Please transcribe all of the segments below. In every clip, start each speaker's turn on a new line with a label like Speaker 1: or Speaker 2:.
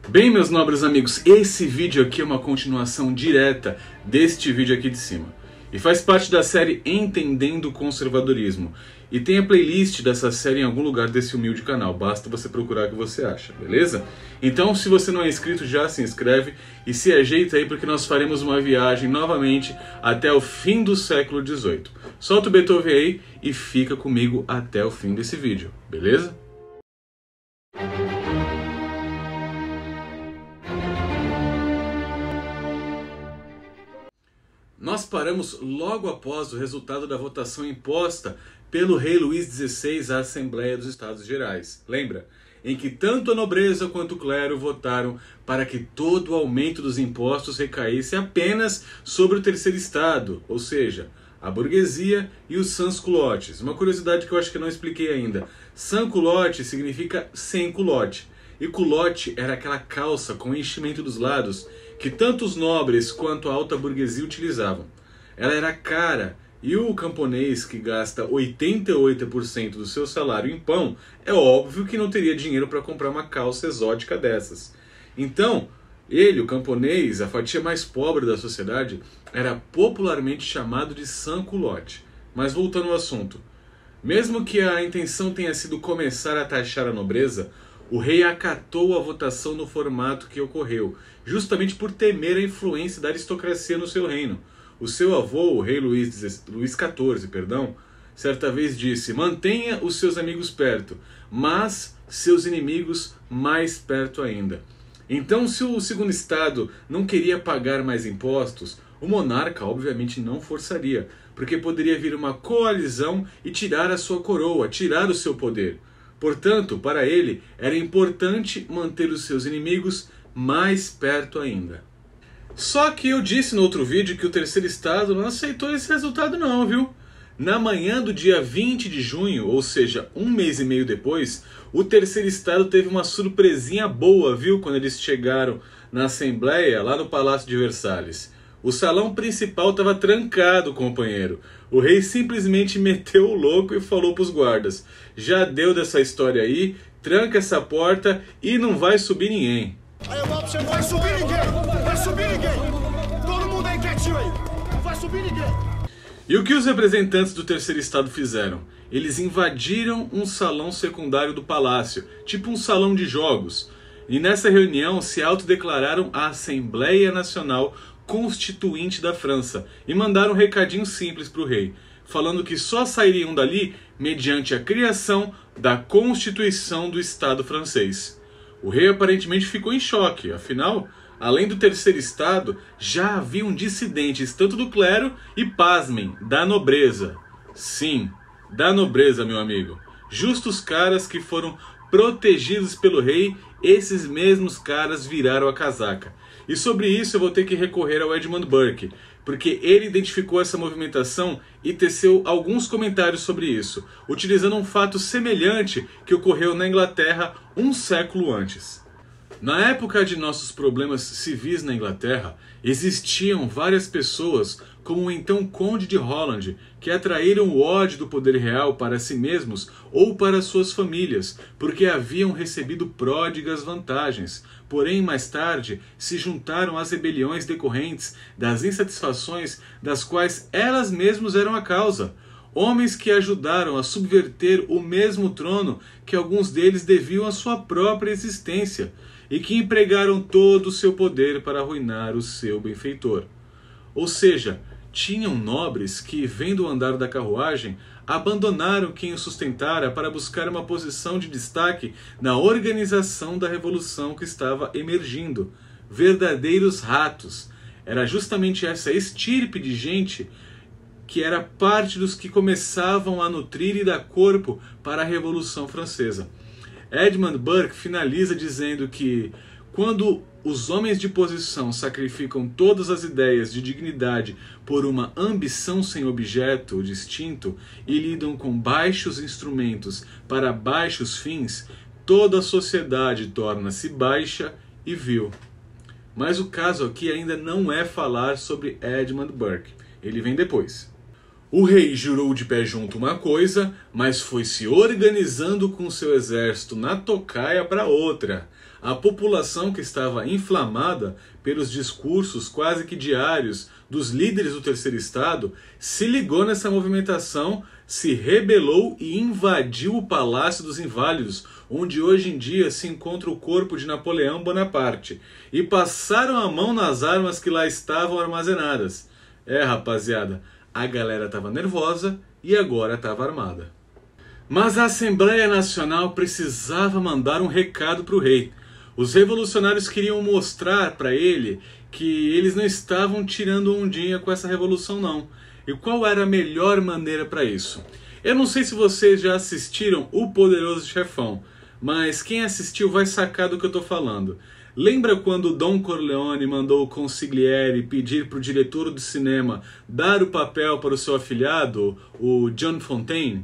Speaker 1: Bem, meus nobres amigos, esse vídeo aqui é uma continuação direta deste vídeo aqui de cima. E faz parte da série Entendendo o Conservadorismo. E tem a playlist dessa série em algum lugar desse humilde canal. Basta você procurar o que você acha, beleza? Então, se você não é inscrito, já se inscreve e se ajeita aí porque nós faremos uma viagem novamente até o fim do século XVIII. Solta o Beethoven aí e fica comigo até o fim desse vídeo, beleza? Nós paramos logo após o resultado da votação imposta pelo rei Luís XVI à Assembleia dos Estados Gerais. Lembra? Em que tanto a nobreza quanto o clero votaram para que todo o aumento dos impostos recaísse apenas sobre o terceiro estado, ou seja, a burguesia e os sans-culottes. Uma curiosidade que eu acho que eu não expliquei ainda. Sans-culotte significa sem culotte. E culotte era aquela calça com enchimento dos lados que tanto os nobres quanto a alta burguesia utilizavam. Ela era cara e o camponês que gasta 88% do seu salário em pão, é óbvio que não teria dinheiro para comprar uma calça exótica dessas. Então, ele, o camponês, a fatia mais pobre da sociedade, era popularmente chamado de sans-culotte. Mas voltando ao assunto, mesmo que a intenção tenha sido começar a taxar a nobreza, o rei acatou a votação no formato que ocorreu, justamente por temer a influência da aristocracia no seu reino. O seu avô, o rei Luís XIV, certa vez disse: mantenha os seus amigos perto, mas seus inimigos mais perto ainda. Então, se o segundo estado não queria pagar mais impostos, o monarca obviamente não forçaria, porque poderia vir uma coalizão e tirar a sua coroa, tirar o seu poder. Portanto, para ele, era importante manter os seus inimigos mais perto ainda. Só que eu disse no outro vídeo que o terceiro estado não aceitou esse resultado não, viu? Na manhã do dia 20 de junho, ou seja, um mês e meio depois, o terceiro estado teve uma surpresinha boa, viu? Quando eles chegaram na Assembleia, lá no Palácio de Versalhes. O salão principal estava trancado, companheiro. O rei simplesmente meteu o louco e falou para os guardas: já deu dessa história aí, tranca essa porta e não vai subir ninguém.
Speaker 2: Aí eu falo pra você, não vai subir ninguém, vai subir ninguém. Todo mundo aí quietinho aí, não vai subir ninguém.
Speaker 1: E o que os representantes do terceiro estado fizeram? Eles invadiram um salão secundário do palácio, tipo um salão de jogos. E nessa reunião se autodeclararam a Assembleia Nacional Constituinte da França e mandaram um recadinho simples para o rei, falando que só sairiam dali mediante a criação da Constituição do Estado francês. O rei aparentemente ficou em choque, afinal, além do terceiro estado, já haviam dissidentes tanto do clero e, pasmem, da nobreza. Sim, da nobreza, meu amigo. Justos caras que foram protegidos pelo rei, esses mesmos caras viraram a casaca. E sobre isso eu vou ter que recorrer ao Edmund Burke, porque ele identificou essa movimentação e teceu alguns comentários sobre isso, utilizando um fato semelhante que ocorreu na Inglaterra um século antes. Na época de nossos problemas civis na Inglaterra, existiam várias pessoas, como o então Conde de Holland, que atraíram o ódio do poder real para si mesmos ou para suas famílias, porque haviam recebido pródigas vantagens. Porém, mais tarde, se juntaram às rebeliões decorrentes das insatisfações das quais elas mesmas eram a causa. Homens que ajudaram a subverter o mesmo trono que alguns deles deviam à sua própria existência, e que empregaram todo o seu poder para arruinar o seu benfeitor. Ou seja, tinham nobres que, vendo o andar da carruagem, abandonaram quem o sustentara para buscar uma posição de destaque na organização da revolução que estava emergindo. Verdadeiros ratos. Era justamente essa estirpe de gente que era parte dos que começavam a nutrir e dar corpo para a Revolução Francesa. Edmund Burke finaliza dizendo que quando os homens de posição sacrificam todas as ideias de dignidade por uma ambição sem objeto ou distinto e lidam com baixos instrumentos para baixos fins, toda a sociedade torna-se baixa e vil. Mas o caso aqui ainda não é falar sobre Edmund Burke. Ele vem depois. O rei jurou de pé junto uma coisa, mas foi se organizando com seu exército na tocaia para outra. A população, que estava inflamada pelos discursos quase que diários dos líderes do Terceiro Estado, se ligou nessa movimentação, se rebelou e invadiu o Palácio dos Inválidos, onde hoje em dia se encontra o corpo de Napoleão Bonaparte, e passaram a mão nas armas que lá estavam armazenadas. Rapaziada, a galera estava nervosa e agora estava armada. Mas a Assembleia Nacional precisava mandar um recado para o rei. Os revolucionários queriam mostrar para ele que eles não estavam tirando ondinha com essa revolução não. E qual era a melhor maneira para isso? Eu não sei se vocês já assistiram O Poderoso Chefão, mas quem assistiu vai sacar do que eu estou falando. Lembra quando Don Corleone mandou o consigliere pedir para o diretor de cinema dar o papel para o seu afilhado, o John Fontaine?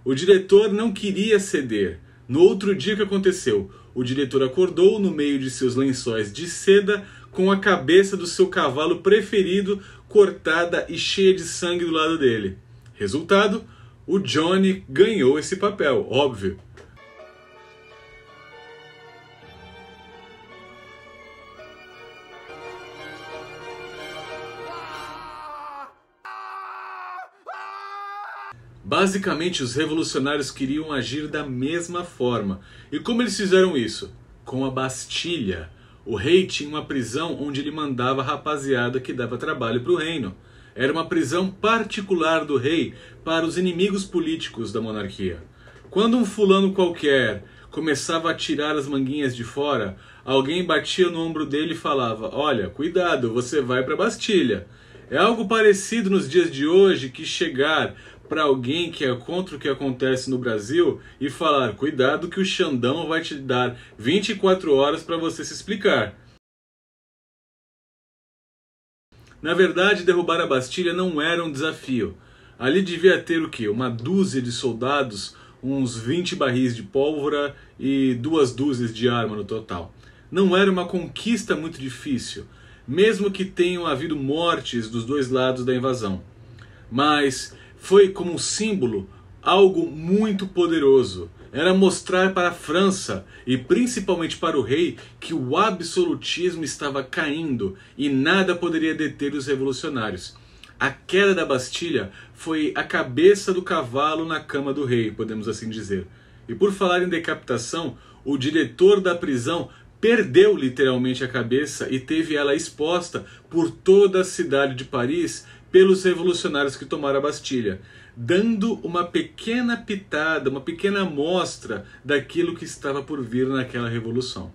Speaker 1: O diretor não queria ceder. No outro dia, o que aconteceu? O diretor acordou no meio de seus lençóis de seda com a cabeça do seu cavalo preferido cortada e cheia de sangue do lado dele. Resultado, o Johnny ganhou esse papel, óbvio. Basicamente, os revolucionários queriam agir da mesma forma. E como eles fizeram isso? Com a Bastilha. O rei tinha uma prisão onde ele mandava a rapaziada que dava trabalho para o reino. Era uma prisão particular do rei para os inimigos políticos da monarquia. Quando um fulano qualquer começava a tirar as manguinhas de fora, alguém batia no ombro dele e falava: olha, cuidado, você vai para a Bastilha. É algo parecido nos dias de hoje que chegar para alguém que é contra o que acontece no Brasil e falar: cuidado que o Xandão vai te dar 24 horas para você se explicar. Na verdade, derrubar a Bastilha não era um desafio. Ali devia ter o quê? Uma dúzia de soldados, uns 20 barris de pólvora e 2 dúzias de arma no total. Não era uma conquista muito difícil, mesmo que tenham havido mortes dos dois lados da invasão. Mas foi como um símbolo algo muito poderoso. Era mostrar para a França, e principalmente para o rei, que o absolutismo estava caindo e nada poderia deter os revolucionários. A queda da Bastilha foi a cabeça do cavalo na cama do rei, podemos assim dizer. E por falar em decapitação, o diretor da prisão perdeu literalmente a cabeça e teve ela exposta por toda a cidade de Paris pelos revolucionários que tomaram a Bastilha, dando uma pequena pitada, uma pequena amostra daquilo que estava por vir naquela revolução.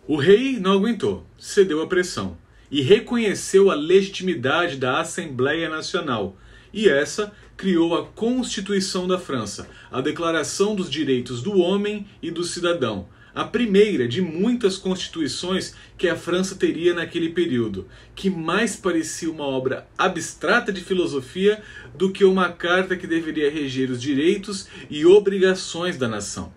Speaker 1: O rei não aguentou, cedeu à pressão e reconheceu a legitimidade da Assembleia Nacional. E essa criou a Constituição da França, a Declaração dos Direitos do Homem e do Cidadão, a primeira de muitas constituições que a França teria naquele período, que mais parecia uma obra abstrata de filosofia do que uma carta que deveria reger os direitos e obrigações da nação.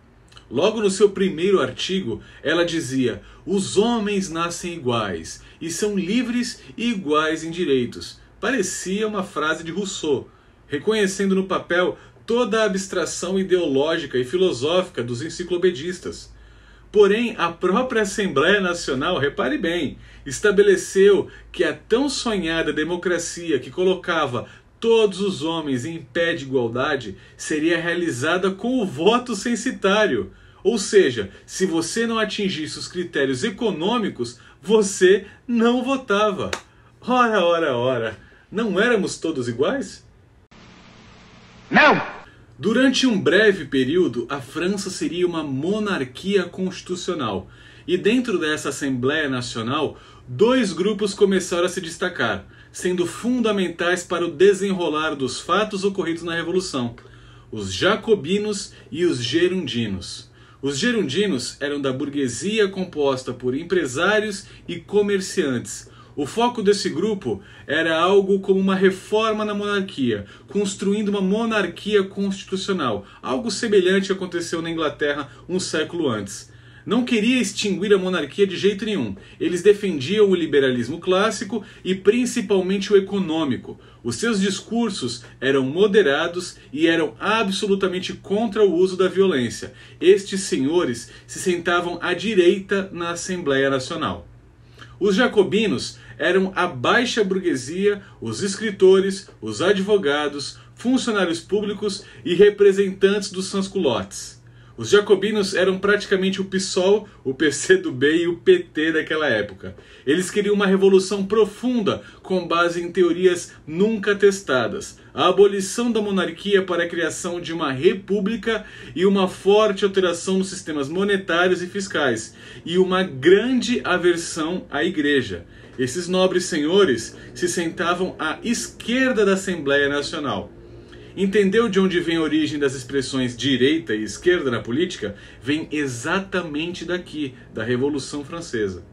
Speaker 1: Logo no seu primeiro artigo, ela dizia: os homens nascem iguais e são livres e iguais em direitos. Parecia uma frase de Rousseau, reconhecendo no papel toda a abstração ideológica e filosófica dos enciclopedistas. Porém, a própria Assembleia Nacional, repare bem, estabeleceu que a tão sonhada democracia que colocava todos os homens em pé de igualdade seria realizada com o voto censitário. Ou seja, se você não atingisse os critérios econômicos, você não votava. Ora, não éramos todos iguais?
Speaker 2: Não!
Speaker 1: Durante um breve período, a França seria uma monarquia constitucional. E dentro dessa Assembleia Nacional, 2 grupos começaram a se destacar, sendo fundamentais para o desenrolar dos fatos ocorridos na Revolução: os jacobinos e os gerundinos. Os gerundinos eram da burguesia composta por empresários e comerciantes. O foco desse grupo era algo como uma reforma na monarquia, construindo uma monarquia constitucional. Algo semelhante aconteceu na Inglaterra um século antes. não queria extinguir a monarquia de jeito nenhum. Eles defendiam o liberalismo clássico e principalmente o econômico. Os seus discursos eram moderados e eram absolutamente contra o uso da violência. Estes senhores se sentavam à direita na Assembleia Nacional. Os jacobinos eram a baixa burguesia, os escritores, os advogados, funcionários públicos e representantes dos sans-culottes. Os jacobinos eram praticamente o PSOL, o PCdoB e o PT daquela época. Eles queriam uma revolução profunda com base em teorias nunca testadas. A abolição da monarquia para a criação de uma república e uma forte alteração nos sistemas monetários e fiscais. E uma grande aversão à igreja. Esses nobres senhores se sentavam à esquerda da Assembleia Nacional. Entendeu de onde vem a origem das expressões direita e esquerda na política? Vem exatamente daqui, da Revolução Francesa.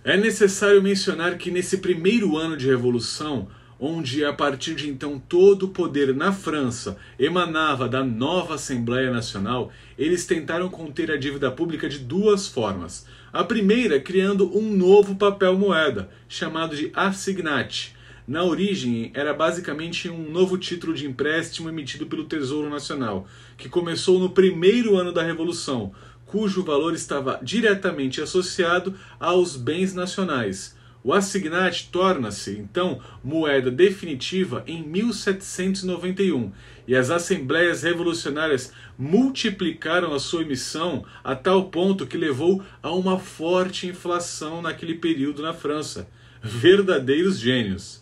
Speaker 1: É necessário mencionar que nesse primeiro ano de Revolução, onde a partir de então todo o poder na França emanava da nova Assembleia Nacional, eles tentaram conter a dívida pública de duas formas. A primeira, criando um novo papel moeda, chamado de assignat. Na origem, era basicamente um novo título de empréstimo emitido pelo Tesouro Nacional, que começou no primeiro ano da Revolução, cujo valor estava diretamente associado aos bens nacionais. O assignat torna-se, então, moeda definitiva em 1791, e as assembleias revolucionárias multiplicaram a sua emissão a tal ponto que levou a uma forte inflação naquele período na França. Verdadeiros gênios.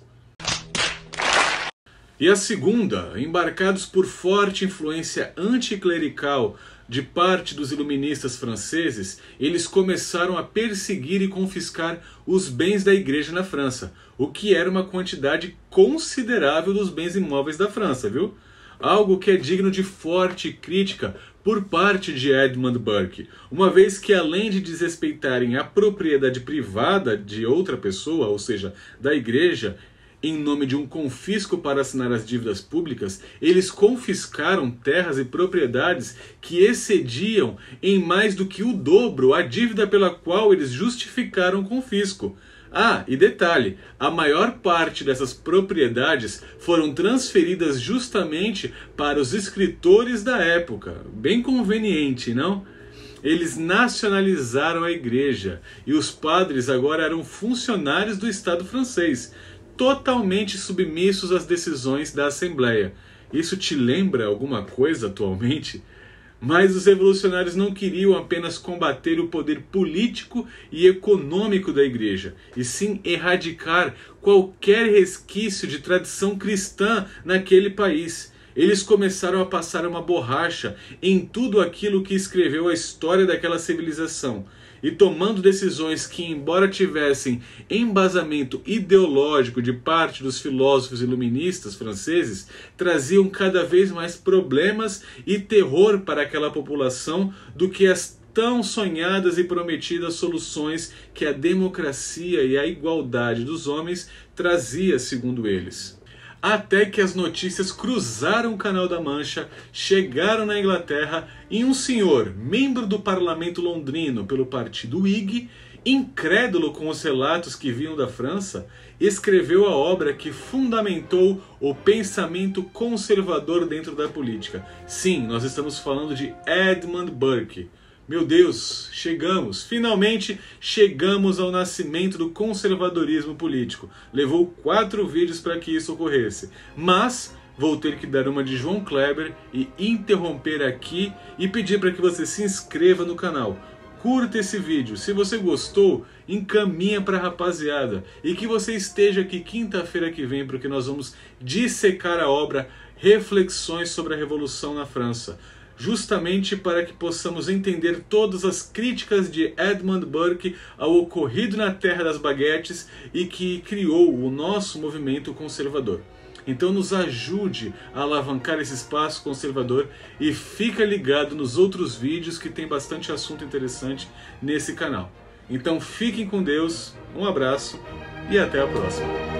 Speaker 1: E a segunda, embarcados por forte influência anticlerical de parte dos iluministas franceses, eles começaram a perseguir e confiscar os bens da igreja na França, o que era uma quantidade considerável dos bens imóveis da França, viu? Algo que é digno de forte crítica por parte de Edmund Burke, uma vez que além de desrespeitarem a propriedade privada de outra pessoa, ou seja, da igreja, em nome de um confisco para assinar as dívidas públicas, eles confiscaram terras e propriedades que excediam em mais do que o dobro a dívida pela qual eles justificaram o confisco. Ah, e detalhe, a maior parte dessas propriedades foram transferidas justamente para os escritores da época. Bem conveniente, não? Eles nacionalizaram a igreja e os padres agora eram funcionários do Estado francês, totalmente submissos às decisões da Assembleia. Isso te lembra alguma coisa atualmente? Mas os revolucionários não queriam apenas combater o poder político e econômico da igreja, e sim erradicar qualquer resquício de tradição cristã naquele país. Eles começaram a passar uma borracha em tudo aquilo que escreveu a história daquela civilização, e tomando decisões que, embora tivessem embasamento ideológico de parte dos filósofos iluministas franceses, traziam cada vez mais problemas e terror para aquela população do que as tão sonhadas e prometidas soluções que a democracia e a igualdade dos homens trazia, segundo eles. Até que as notícias cruzaram o Canal da Mancha, chegaram na Inglaterra e um senhor, membro do parlamento londrino pelo partido Whig, incrédulo com os relatos que vinham da França, escreveu a obra que fundamentou o pensamento conservador dentro da política. Sim, nós estamos falando de Edmund Burke. Meu Deus, finalmente chegamos ao nascimento do conservadorismo político. Levou 4 vídeos para que isso ocorresse. Mas vou ter que dar uma de João Kleber e interromper aqui e pedir para que você se inscreva no canal. Curta esse vídeo. Se você gostou, encaminha para a rapaziada. E que você esteja aqui quinta-feira que vem, porque nós vamos dissecar a obra Reflexões sobre a Revolução na França, justamente para que possamos entender todas as críticas de Edmund Burke ao ocorrido na Terra das Baguetes e que criou o nosso movimento conservador. Então nos ajude a alavancar esse espaço conservador e fica ligado nos outros vídeos que tem bastante assunto interessante nesse canal. Então fiquem com Deus, um abraço e até a próxima.